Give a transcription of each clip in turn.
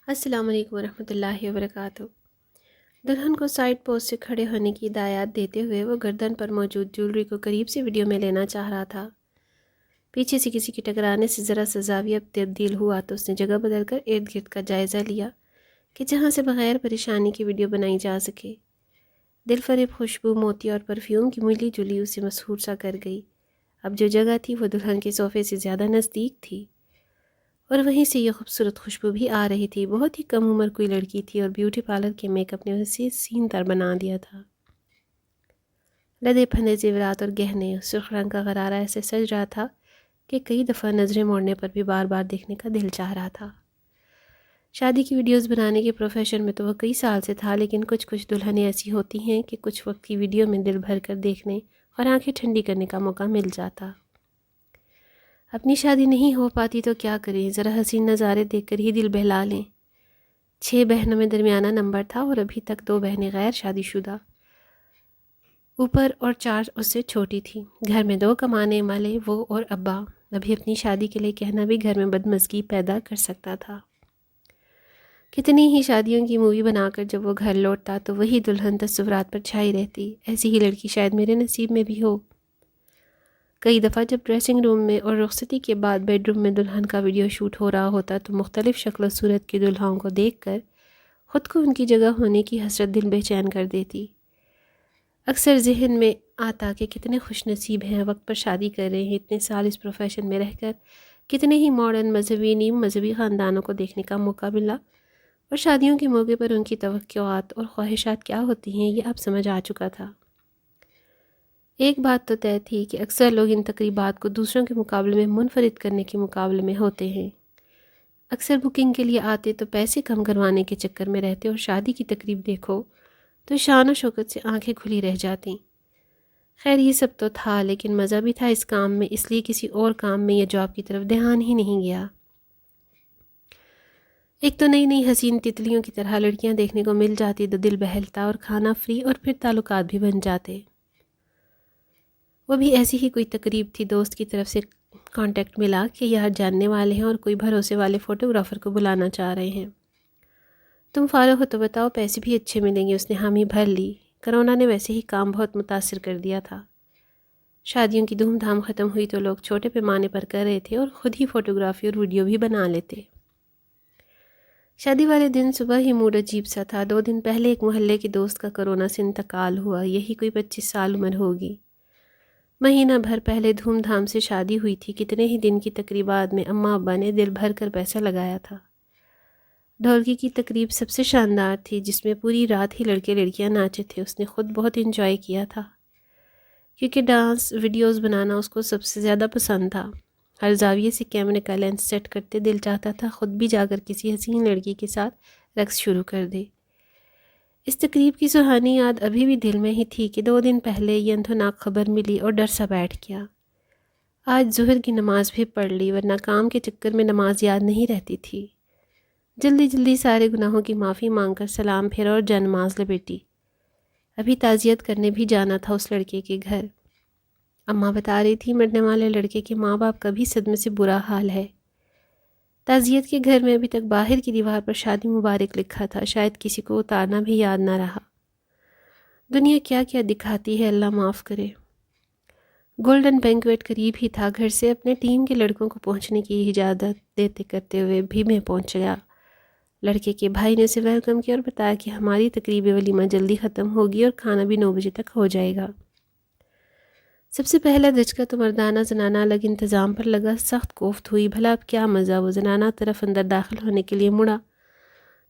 السلام علیکم ورحمۃ اللہ وبرکاتہ۔ دلہن کو سائڈ پوز سے کھڑے ہونے کی ہدایات دیتے ہوئے وہ گردن پر موجود جولری کو قریب سے ویڈیو میں لینا چاہ رہا تھا۔ پیچھے سے کسی کے ٹکرانے سے ذرا سا زاویہ تبدیل ہوا تو اس نے جگہ بدل کر ارد گرد کا جائزہ لیا کہ جہاں سے بغیر پریشانی کی ویڈیو بنائی جا سکے۔ دل فریب خوشبو، موتی اور پرفیوم کی ملی جلی اسے مسحور سا کر گئی۔ اب جو جگہ تھی وہ دلہن کے صوفے سے زیادہ نزدیک تھی، اور وہیں سے یہ خوبصورت خوشبو بھی آ رہی تھی۔ بہت ہی کم عمر کوئی لڑکی تھی اور بیوٹی پارلر کے میک اپ نے اسے سین تر بنا دیا تھا۔ لدے پھندے زیورات اور گہنے، سرخ رنگ کا غرارہ ایسے سج رہا تھا کہ کئی دفعہ نظریں موڑنے پر بھی بار بار دیکھنے کا دل چاہ رہا تھا۔ شادی کی ویڈیوز بنانے کے پروفیشن میں تو وہ کئی سال سے تھا، لیکن کچھ دلہنیں ایسی ہوتی ہیں کہ کچھ وقت کی ویڈیو میں دل بھر کر دیکھنے اور آنکھیں ٹھنڈی کرنے کا موقع مل جاتا۔ اپنی شادی نہیں ہو پاتی تو کیا کریں، ذرا حسین نظارے دیکھ کر ہی دل بہلا لیں۔ 6 بہنوں میں درمیانہ نمبر تھا اور ابھی تک 2 بہنیں غیر شادی شدہ اوپر اور 4 اس سے چھوٹی تھیں۔ گھر میں 2 کمانے والے، وہ اور ابا۔ ابھی اپنی شادی کے لیے کہنا بھی گھر میں بدمزگی پیدا کر سکتا تھا۔ کتنی ہی شادیوں کی مووی بنا کر جب وہ گھر لوٹتا تو وہی دلہن تصورات پر چھائی رہتی۔ ایسی ہی لڑکی شاید میرے نصیب میں بھی ہو۔ کئی دفعہ جب ڈریسنگ روم میں اور رخصتی کے بعد بیڈ روم میں دلہن کا ویڈیو شوٹ ہو رہا ہوتا تو مختلف شکل و صورت کی دلہاؤں کو دیکھ کر خود کو ان کی جگہ ہونے کی حسرت دل بے چین کر دیتی۔ اکثر ذہن میں آتا کہ کتنے خوش نصیب ہیں، وقت پر شادی کر رہے ہیں، اتنے سال اس پروفیشن میں رہ کر کتنے ہی ماڈرن مذہبی نیم مذہبی خاندانوں کو دیکھنے کا موقع ملا، اور شادیوں کے موقع پر ان کی توقعات اور خواہشات کیا ہوتی ہیں یہ اب سمجھ آ چکا تھا۔ ایک بات تو طے تھی کہ اکثر لوگ ان تقریبات کو دوسروں کے مقابلے میں منفرد کرنے کے مقابلے میں ہوتے ہیں۔ اکثر بکنگ کے لیے آتے تو پیسے کم کروانے کے چکر میں رہتے، اور شادی کی تقریب دیکھو تو شان و شوکت سے آنکھیں کھلی رہ جاتی۔ خیر یہ سب تو تھا، لیکن مزہ بھی تھا اس کام میں، اس لیے کسی اور کام میں یا جاب کی طرف دھیان ہی نہیں گیا۔ ایک تو نئی نئی حسین تتلیوں کی طرح لڑکیاں دیکھنے کو مل جاتی تو دل بہلتا، اور کھانا فری، اور پھر تعلقات بھی بن جاتے۔ وہ بھی ایسی ہی کوئی تقریب تھی، دوست کی طرف سے کانٹیکٹ ملا کہ یار جاننے والے ہیں اور کوئی بھروسے والے فوٹوگرافر کو بلانا چاہ رہے ہیں، تم فارغ ہو تو بتاؤ، پیسے بھی اچھے ملیں گے۔ اس نے حامی بھر لی۔ کرونا نے ویسے ہی کام بہت متاثر کر دیا تھا۔ شادیوں کی دھوم دھام ختم ہوئی تو لوگ چھوٹے پیمانے پر کر رہے تھے اور خود ہی فوٹوگرافی اور ویڈیو بھی بنا لیتے۔ شادی والے دن صبح ہی موڈ عجیب سا تھا۔ 2 دن پہلے ایک محلے کے دوست کا کرونا سے انتقال ہوا، یہی کوئی 25 سال عمر ہوگی۔ مہینہ بھر پہلے دھوم دھام سے شادی ہوئی تھی، کتنے ہی دن کی تقریبات میں اماں ابا نے دل بھر کر پیسہ لگایا تھا۔ ڈھولکی کی تقریب سب سے شاندار تھی، جس میں پوری رات ہی لڑکے لڑکیاں ناچے تھے۔ اس نے خود بہت انجوائے کیا تھا، کیونکہ ڈانس ویڈیوز بنانا اس کو سب سے زیادہ پسند تھا۔ ہر زاویے سے کیمرے کا لینس سیٹ کرتے دل چاہتا تھا خود بھی جا کر کسی حسین لڑکی کے ساتھ رقص شروع کر دے۔ اس تقریب کی سہانی یاد ابھی بھی دل میں ہی تھی کہ 2 دن پہلے یہ اندھوناک خبر ملی اور ڈر سا بیٹھ گیا۔ آج ظہر کی نماز بھی پڑھ لی، ورنہ کام کے چکر میں نماز یاد نہیں رہتی تھی۔ جلدی جلدی سارے گناہوں کی معافی مانگ کر سلام پھیرا اور جانماز لپیٹی۔ ابھی تعزیت کرنے بھی جانا تھا اس لڑکے کے گھر۔ اماں بتا رہی تھی مرنے والے لڑکے کے ماں باپ کا بھی صدمے سے برا حال ہے۔ تعزیت کے گھر میں ابھی تک باہر کی دیوار پر شادی مبارک لکھا تھا، شاید کسی کو اتارنا بھی یاد نہ رہا۔ دنیا کیا کیا دکھاتی ہے، اللہ معاف کرے۔ گولڈن بینکویٹ قریب ہی تھا، گھر سے اپنے ٹیم کے لڑکوں کو پہنچنے کی اجازت دیتے کرتے ہوئے بھی میں پہنچ گیا۔ لڑکے کے بھائی نے اسے ویلکم کیا اور بتایا کہ ہماری تقریب ولیمہ جلدی ختم ہوگی اور کھانا بھی 9 بجے تک ہو جائے گا۔ سب سے پہلا دھچکا تو مردانہ زنانہ الگ انتظام پر لگا، سخت کوفت ہوئی۔ بھلا اب کیا مزہ، وہ زنانہ طرف اندر داخل ہونے کے لیے مڑا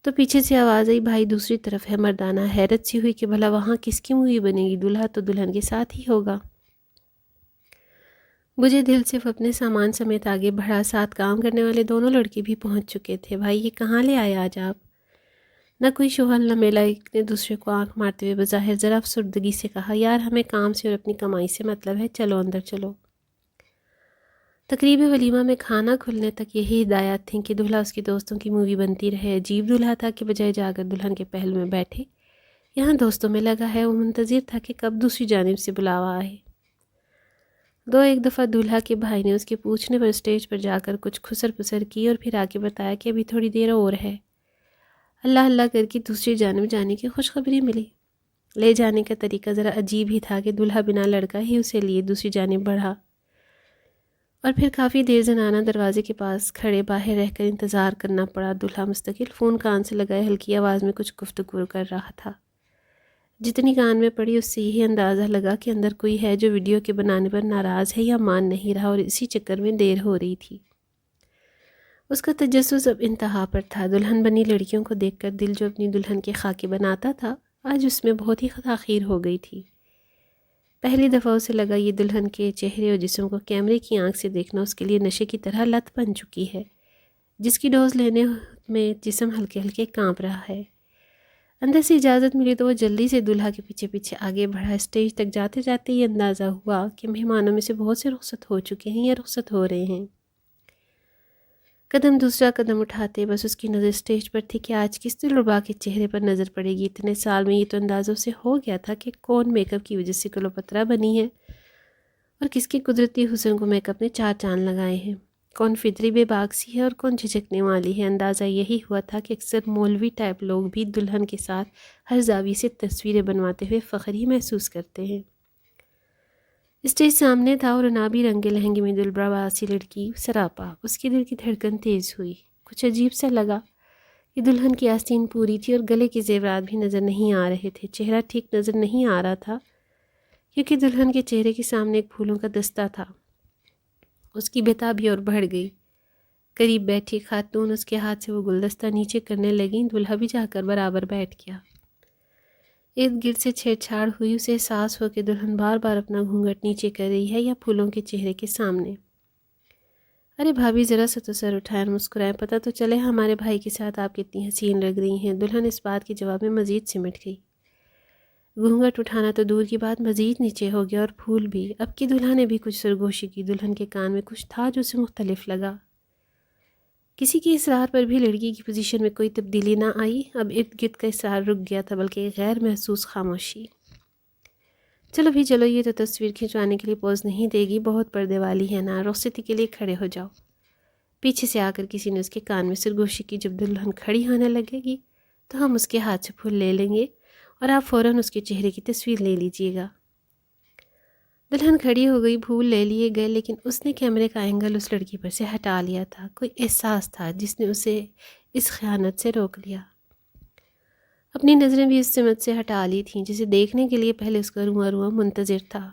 تو پیچھے سے آواز آئی، بھائی دوسری طرف ہے۔ مردانہ حیرت سی ہوئی کہ بھلا وہاں کس کی مووی بنے گی، دولہا تو دلہن کے ساتھ ہی ہوگا۔ مجھے دل سے وہ اپنے سامان سمیت آگے بڑھا، ساتھ کام کرنے والے دونوں لڑکے بھی پہنچ چکے تھے۔ بھائی یہ کہاں لے آئے آج آپ؟ نہ کوئی شغل نہ میلہ، ایک نے دوسرے کو آنکھ مارتے ہوئے بظاہر ذرا افسردگی سے کہا، یار ہمیں کام سے اور اپنی کمائی سے مطلب ہے، چلو اندر چلو۔ تقریب ولیمہ میں کھانا کھلنے تک یہی ہدایات تھیں کہ دلہا اس کے دوستوں کی مووی بنتی رہے۔ عجیب دلہا تھا کہ بجائے جا کر دلہن کے پہلو میں بیٹھے یہاں دوستوں میں لگا ہے۔ وہ منتظر تھا کہ کب دوسری جانب سے بلاوا آئے۔ ایک دفعہ دولہا کے بھائی نے اس کے پوچھنے پر اسٹیج پر جا کر کچھ خسر پسر کی اور پھر آ کے بتایا کہ ابھی تھوڑی دیر اور ہے۔ اللہ اللہ کر کے دوسری جانب جانے کی خوشخبری ملی۔ لے جانے کا طریقہ ذرا عجیب ہی تھا کہ دلہا بنا لڑکا ہی اسے لیے دوسری جانب بڑھا، اور پھر کافی دیر زنانہ دروازے کے پاس کھڑے باہر رہ کر انتظار کرنا پڑا۔ دلہا مستقل فون کان سے لگائے ہلکی آواز میں کچھ گفتگو کر رہا تھا۔ جتنی کان میں پڑی اس سے یہی اندازہ لگا کہ اندر کوئی ہے جو ویڈیو کے بنانے پر ناراض ہے یا مان نہیں رہا، اور اسی چکر میں دیر ہو رہی تھی۔ اس کا تجسس اب انتہا پر تھا۔ دلہن بنی لڑکیوں کو دیکھ کر دل جو اپنی دلہن کے خاکے بناتا تھا، آج اس میں بہت ہی تاخیر ہو گئی تھی۔ پہلی دفعہ اسے لگا یہ دلہن کے چہرے اور جسم کو کیمرے کی آنکھ سے دیکھنا اس کے لیے نشے کی طرح لت بن چکی ہے، جس کی ڈوز لینے میں جسم ہلکے ہلکے کانپ رہا ہے۔ اندر سے اجازت ملی تو وہ جلدی سے دلہا کے پیچھے پیچھے آگے بڑھا۔ اسٹیج تک جاتے جاتے یہ اندازہ ہوا کہ مہمانوں میں سے بہت سے رخصت ہو چکے ہیں یا رخصت ہو رہے ہیں۔ قدم دوسرا قدم اٹھاتے بس اس کی نظر اسٹیج پر تھی کہ آج کس دلربا کے چہرے پر نظر پڑے گی۔ اتنے سال میں یہ تو اندازوں سے ہو گیا تھا کہ کون میک اپ کی وجہ سے کلوپترا بنی ہے اور کس کے قدرتی حسن کو میک اپ نے چار چاند لگائے ہیں، کون فطری بے باک سی ہے اور کون جھجکنے والی ہے۔ اندازہ یہی ہوا تھا کہ اکثر مولوی ٹائپ لوگ بھی دلہن کے ساتھ ہر زاویے سے تصویریں بنواتے ہوئے فخر ہی محسوس کرتے ہیں۔ اسٹیج سامنے تھا اور نابی رنگ کے لہنگے میں دلبرا سی لڑکی سراپا۔ اس کے دل کی دھڑکن تیز ہوئی۔ کچھ عجیب سا لگا کہ دلہن کی آستین پوری تھی اور گلے کے زیورات بھی نظر نہیں آ رہے تھے۔ چہرہ ٹھیک نظر نہیں آ رہا تھا کیونکہ دلہن کے چہرے کے سامنے ایک پھولوں کا دستہ تھا۔ اس کی بےتابی اور بڑھ گئی۔ قریب بیٹھی خاتون اس کے ہاتھ سے وہ گلدستہ نیچے کرنے لگیں۔ دلہا بھی جا کر برابر بیٹھ گیا۔ ارد گرد سے چھیڑ چھاڑ ہوئی۔ اسے احساس ہو کہ دلہن بار بار اپنا گھونگھٹ نیچے کر رہی ہے یا پھولوں کے چہرے کے سامنے۔ ارے بھابھی ذرا سا تو سر اٹھائیں اور مسکرائیں، پتہ تو چلے ہمارے بھائی کے ساتھ آپ کتنی حسین لگ رہی ہیں۔ دلہن اس بات کے جواب میں مزید سمٹ گئی۔ گھونگھٹ اٹھانا تو دور کی بات مزید نیچے ہو گیا، اور پھول بھی۔ اب کی دلہا نے بھی کچھ سرگوشی کی۔ دلہن کے کان میں کچھ تھا جو اسے مختلف لگا۔ کسی کے اصرار پر بھی لڑکی کی پوزیشن میں کوئی تبدیلی نہ آئی۔ اب ارد گرد کا اصرار رک گیا تھا، بلکہ غیر محسوس خاموشی۔ چلو بھی چلو، یہ تو تصویر کھنچوانے کے لیے پوز نہیں دے گی، بہت پردے والی ہے نا، رخصتی کے لیے کھڑے ہو جاؤ۔ پیچھے سے آ کر کسی نے اس کے کان میں سرگوشی کی۔ جب دلہن کھڑی ہونے لگے گی تو ہم اس کے ہاتھ سے پھول لے لیں گے اور آپ فوراً اس کے چہرے کی تصویر لے لیجئے گا۔ دلہن کھڑی ہو گئی، پھول لے لیے گئے، لیکن اس نے کیمرے کا اینگل اس لڑکی پر سے ہٹا لیا تھا۔ کوئی احساس تھا جس نے اسے اس خیانت سے روک لیا۔ اپنی نظریں بھی اس سمت سے ہٹا لی تھیں جسے دیکھنے کے لیے پہلے اس کا رواں رواں منتظر تھا۔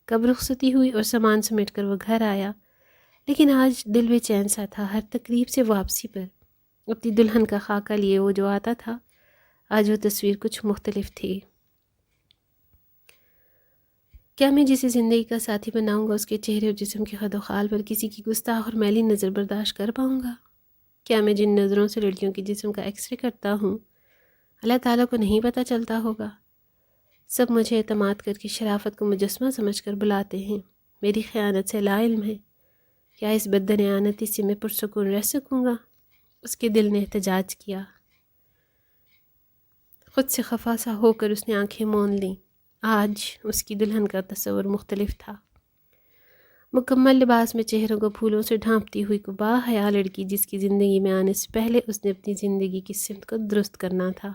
کب رخصتی ہوئی اور سامان سمیٹ کر وہ گھر آیا، لیکن آج دل بے چین سا تھا۔ ہر تقریب سے واپسی پر اپنی دلہن کا خاکہ لیے وہ جو آتا تھا، آج وہ تصویر کچھ مختلف تھی۔ کیا میں جسے زندگی کا ساتھی بناؤں گا اس کے چہرے اور جسم کے خد و خال پر کسی کی گستاخ اور میلی نظر برداشت کر پاؤں گا؟ کیا میں جن نظروں سے لڑکیوں کے جسم کا ایکس رے کرتا ہوں اللہ تعالیٰ کو نہیں پتہ چلتا ہوگا؟ سب مجھے اعتماد کر کے شرافت کو مجسمہ سمجھ کر بلاتے ہیں، میری خیانت سے لا علم ہے۔ کیا اس بددیانتی سے میں پرسکون رہ سکوں گا؟ اس کے دل نے احتجاج کیا۔ خود سے خفا سا ہو کر اس نے آنکھیں مون لیں۔ آج اس کی دلہن کا تصور مختلف تھا۔ مکمل لباس میں چہروں کو پھولوں سے ڈھانپتی ہوئی کو باحیا لڑکی جس کی زندگی میں آنے سے پہلے اس نے اپنی زندگی کی سمت کو درست کرنا تھا۔